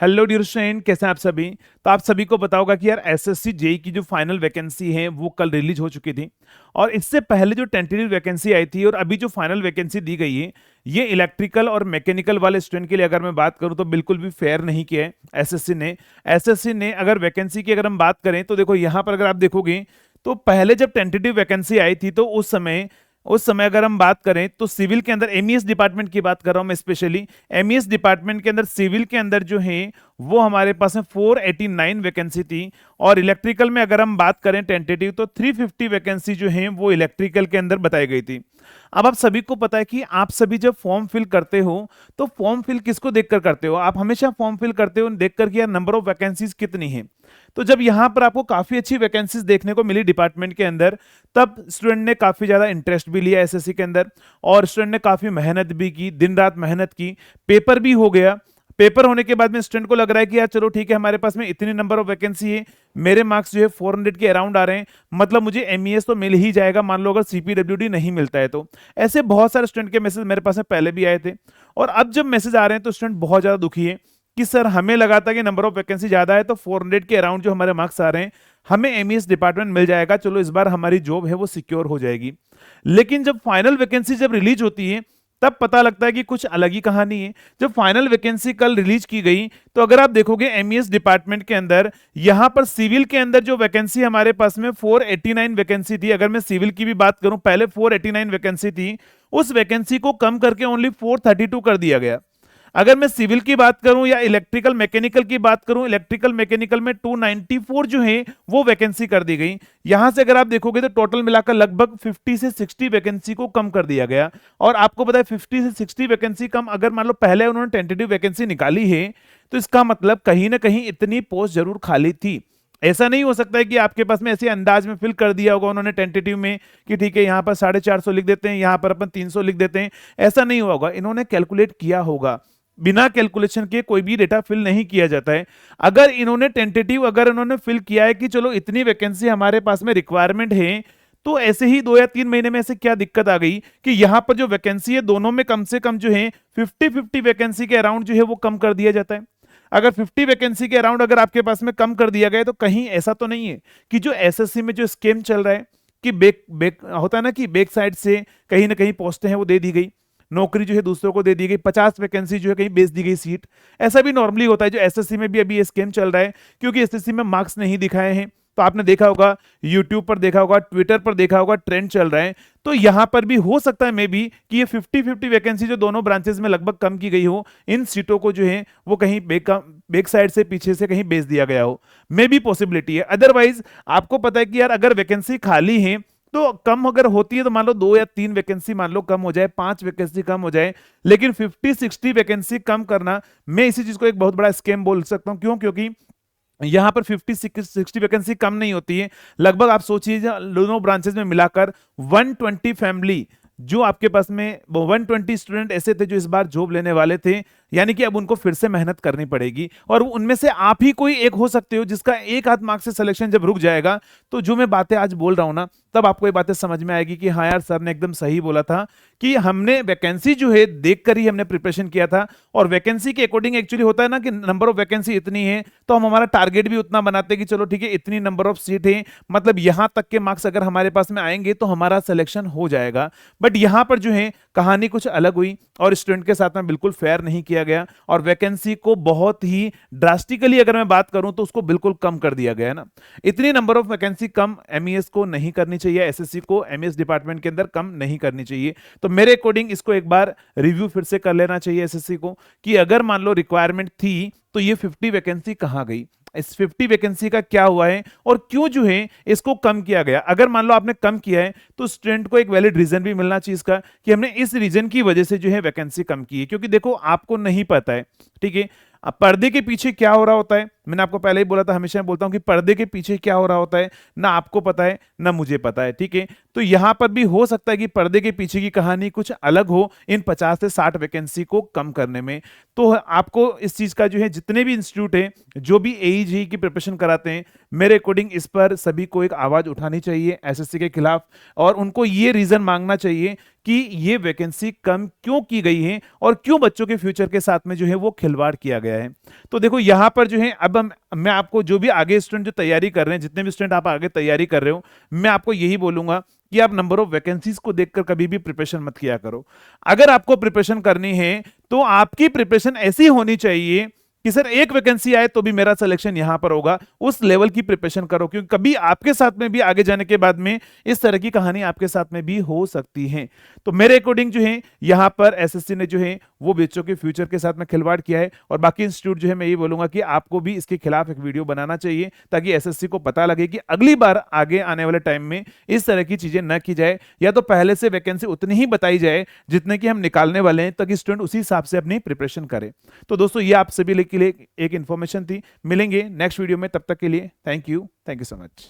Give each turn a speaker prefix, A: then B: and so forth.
A: Hello dear student, कैसे हैं आप सभी। तो आप सभी को पता होगा कि यार एसएससी जेई की जो फाइनल वैकेंसी है वो कल रिलीज हो चुकी थी। और इससे पहले जो टेंटेटिव वैकेंसी आई थी और अभी जो फाइनल वैकेंसी दी गई है, ये इलेक्ट्रिकल और मैकेनिकल वाले स्टूडेंट के लिए अगर मैं बात करूं तो बिल्कुल भी फेयर नहीं किया है एसएससी ने अगर वैकेंसी की अगर हम बात करें तो देखो यहाँ पर अगर आप देखोगे तो पहले जब टेंटेटिव वैकेंसी आई थी तो उस समय अगर हम बात करें तो सिविल के अंदर एमईएस डिपार्टमेंट की बात कर रहा हूं मैं स्पेशली। एमईएस डिपार्टमेंट के अंदर सिविल के अंदर जो है वो हमारे पास में 489 वैकेंसी थी। और इलेक्ट्रिकल में अगर हम बात करें टेंटेटिव तो 350 वैकेंसी जो है वो इलेक्ट्रिकल के अंदर बताई गई थी। अब आप सभी को पता है कि आप सभी जब फॉर्म फिल करते हो तो फॉर्म फिल किसको देखकर करते हो? आप हमेशा फॉर्म फिल करते हो देखकर कि यार नंबर ऑफ वैकेंसीज कितनी है। तो जब यहां पर आपको काफी अच्छी वैकेंसीज देखने को मिली डिपार्टमेंट के अंदर, तब स्टूडेंट ने काफी ज्यादा इंटरेस्ट भी लिया एसएससी के अंदर और स्टूडेंट ने काफी मेहनत भी की, दिन रात मेहनत की। पेपर भी हो गया। पेपर होने के बाद में स्टूडेंट को लग रहा है कि यार चलो ठीक है, हमारे पास में इतनी नंबर ऑफ वैकेंसी है, मेरे मार्क्स जो है 400 के अराउंड आ रहे हैं, मतलब मुझे एमईएस तो मिल ही जाएगा, मान लो अगर सीपीडब्ल्यूडी नहीं मिलता है तो। ऐसे बहुत सारे स्टूडेंट के मैसेज मेरे पास में पहले भी आए थे। और अब जब मैसेज आ रहे हैं तो स्टूडेंट बहुत ज्यादा दुखी है कि सर हमें लगा था कि नंबर ऑफ वैकेंसी ज्यादा है तो 400 के अराउंड जो हमारे मार्क्स आ रहे हैं हमें एमईएस डिपार्टमेंट मिल जाएगा, चलो इस बार हमारी जॉब है वो सिक्योर हो जाएगी। लेकिन जब फाइनल वैकेंसी जब रिलीज होती है तब पता लगता है कि कुछ अलग ही कहानी है। जब फाइनल वैकेंसी कल रिलीज की गई तो अगर आप देखोगे एमईएस डिपार्टमेंट के अंदर यहां पर सिविल के अंदर जो वैकेंसी हमारे पास में 489 वैकेंसी थी, अगर मैं सिविल की भी बात करूं पहले 489 वैकेंसी थी, उस वैकेंसी को कम करके ओनली 432 कर दिया गया। अगर मैं सिविल की बात करूं या इलेक्ट्रिकल मैकेनिकल की बात करूं, इलेक्ट्रिकल मैकेनिकल में 294 जो है वो वैकेंसी कर दी गई। यहां से अगर आप देखोगे तो टोटल मिलाकर लगभग 50 से 60 वैकेंसी को कम कर दिया गया। और आपको पता है 50 से 60 वैकेंसी कम, अगर मान लो पहले उन्होंने टेंटेटिव वैकेंसी निकाली है तो इसका मतलब कहीं ना कहीं इतनी पोस्ट जरूर खाली थी। ऐसा नहीं हो सकता है कि आपके पास में ऐसे अंदाज में फिल कर दिया होगा उन्होंने टेंटेटिव में कि ठीक है यहाँ पर 450 लिख देते हैं, यहाँ पर अपन 300 लिख देते हैं। ऐसा नहीं हुआ होगा, इन्होंने कैलकुलेट किया होगा। बिना कैलकुलेशन के कोई भी डेटा फिल नहीं किया जाता है। अगर इन्होंने टेंटेटिव अगर इन्होंने फिल किया है कि चलो इतनी वैकेंसी हमारे पास में रिक्वायरमेंट है, तो ऐसे ही 2 या 3 महीने में ऐसे क्या दिक्कत आ गई कि यहां पर जो वैकेंसी है दोनों में कम से कम जो है 50-50 वैकेंसी के अराउंड जो है वो कम कर दिया जाता है। अगर 50 वैकेंसी के अराउंड अगर आपके पास में कम कर दिया गया तो कहीं ऐसा तो नहीं है कि जो एसएससी में जो स्कीम चल रहा है कि बैक बैक होता है ना कि बैक साइड से कहीं ना कहीं पोस्टें हैं वो दे दी गई, नौकरी जो है दूसरों को दे दी गई, 50 वैकेंसी जो है कहीं बेच दी गई सीट। ऐसा भी नॉर्मली होता है, जो एसएससी में भी अभी ये स्कीम चल रहा है क्योंकि एसएससी में मार्क्स नहीं दिखाए हैं। तो आपने देखा होगा, यूट्यूब पर देखा होगा, ट्विटर पर देखा होगा, ट्रेंड चल रहा है। तो यहां पर भी हो सकता है मे बी कि ये 50-50 वैकेंसी जो दोनों ब्रांचेस में लगभग कम की गई हो, इन सीटों को जो है वो कहीं बैक साइड से पीछे से कहीं बेच दिया गया हो, मे बी पॉसिबिलिटी है। अदरवाइज आपको पता है कि यार अगर वैकेंसी खाली है तो कम अगर होती है तो मान लो 2 या 3 वैकेंसी मान लो कम हो जाए, 5 वैकेंसी कम हो जाए, लेकिन 50-60 वैकेंसी कम करना, मैं इसी चीज को एक बहुत बड़ा स्कैम बोल सकता हूं। क्यों? क्योंकि यहां पर 50-60 वैकेंसी कम नहीं होती है, लगभग आप सोचिए दोनों ब्रांचेस में मिलाकर 120 फैमिली, जो आपके पास में 120 स्टूडेंट ऐसे थे जो इस बार जॉब लेने वाले थे, यानी कि अब उनको फिर से मेहनत करनी पड़ेगी। और उनमें से आप ही कोई एक हो सकते हो जिसका एक आध मार्क्स से सिलेक्शन जब रुक जाएगा, तो जो मैं बातें आज बोल रहा हूं ना, तब आपको ये बातें समझ में आएगी कि हाँ यार सर ने एकदम सही बोला था कि हमने वैकेंसी जो है देखकर ही हमने प्रिपरेशन किया था। और वैकेंसी के अकॉर्डिंग एक्चुअली होता है ना कि नंबर ऑफ वैकेंसी इतनी है तो हम हमारा टारगेट भी उतना बनाते हैं कि चलो ठीक है इतनी नंबर ऑफ सीट है, मतलब यहां तक के मार्क्स अगर हमारे पास में आएंगे तो हमारा सिलेक्शन हो जाएगा। बट यहां पर जो है कहानी कुछ अलग हुई और स्टूडेंट के साथ में बिल्कुल फेयर नहीं किया गया और वैकेंसी को बहुत ही ड्रास्टिकली अगर मैं बात करूं तो उसको बिल्कुल कम कर दिया गया है ना। इतनी number of vacancy come MES को नहीं करनी चाहिए, एसएससी को एमईएस डिपार्टमेंट के अंदर कम नहीं करनी चाहिए। तो मेरे अकॉर्डिंग इसको एक बार रिव्यू फिर से कर लेना चाहिए एसएससी को कि अगर मान लो रिक्वायरमेंट थी तो ये 50 वैकेंसी कहां गई, इस 50 वैकेंसी का क्या हुआ है और क्यों जो है इसको कम किया गया। अगर मान लो आपने कम किया है तो स्टूडेंट को एक वैलिड रीजन भी मिलना चाहिए इसका कि हमने इस रीजन की वजह से जो है वैकेंसी कम की है। क्योंकि देखो आपको नहीं पता है, ठीक है, अब पर्दे के पीछे क्या हो रहा होता है, मैंने आपको पहले ही बोला था, हमेशा मैं बोलता हूं कि पर्दे के पीछे क्या हो रहा होता है ना आपको पता है ना मुझे पता है, ठीक है। तो यहां पर भी हो सकता है कि पर्दे के पीछे की कहानी कुछ अलग हो इन 50 से 60 वैकेंसी को कम करने में। तो आपको इस चीज का जो है, जितने भी इंस्टीट्यूट है जो भी एई की प्रिपरेशन कराते हैं, मेरे अकॉर्डिंग इस पर सभी को एक आवाज उठानी चाहिए एसएससी के खिलाफ, और उनको ये रीजन मांगना चाहिए कि ये वैकेंसी कम क्यों की गई है और क्यों बच्चों के फ्यूचर के साथ में जो है वो खिलवाड़ किया गया है। तो देखो यहां पर जो है, अब मैं आपको, जो भी आगे स्टूडेंट जो तैयारी कर रहे हैं, जितने भी स्टूडेंट आप आगे तैयारी कर रहे हो, मैं आपको यही बोलूंगा कि आप नंबर ऑफ वैकेंसीज को देखकर कभी भी प्रिपरेशन मत किया करो। अगर आपको प्रिपरेशन करनी है तो आपकी प्रिपरेशन ऐसी होनी चाहिए कि सर एक वैकेंसी आए तो भी मेरा सिलेक्शन यहां पर होगा, उस लेवल की प्रिपरेशन करो, क्योंकि कभी आपके साथ में भी आगे जाने के बाद में इस तरह की कहानी आपके साथ में भी हो सकती है। तो मेरे अकॉर्डिंग जो है यहां पर एसएससी ने जो है वो बच्चों के फ्यूचर के साथ में खिलवाड़ किया है, और बाकी इंस्टीट्यूट जो है मैं ये बोलूंगा कि आपको भी इसके खिलाफ एक वीडियो बनाना चाहिए, ताकि एसएससी को पता लगे कि अगली बार आगे आने वाले टाइम में इस तरह की चीजें न की जाए, या तो पहले से वैकेंसी उतनी ही बताई जाए जितने की हम निकालने वाले हैं, ताकि स्टूडेंट उसी हिसाब से अपनी प्रिपरेशन करे। तो दोस्तों ये आप सभी के लिए एक इन्फॉर्मेशन थी। मिलेंगे नेक्स्ट वीडियो में, तब तक के लिए थैंक यू सो मच।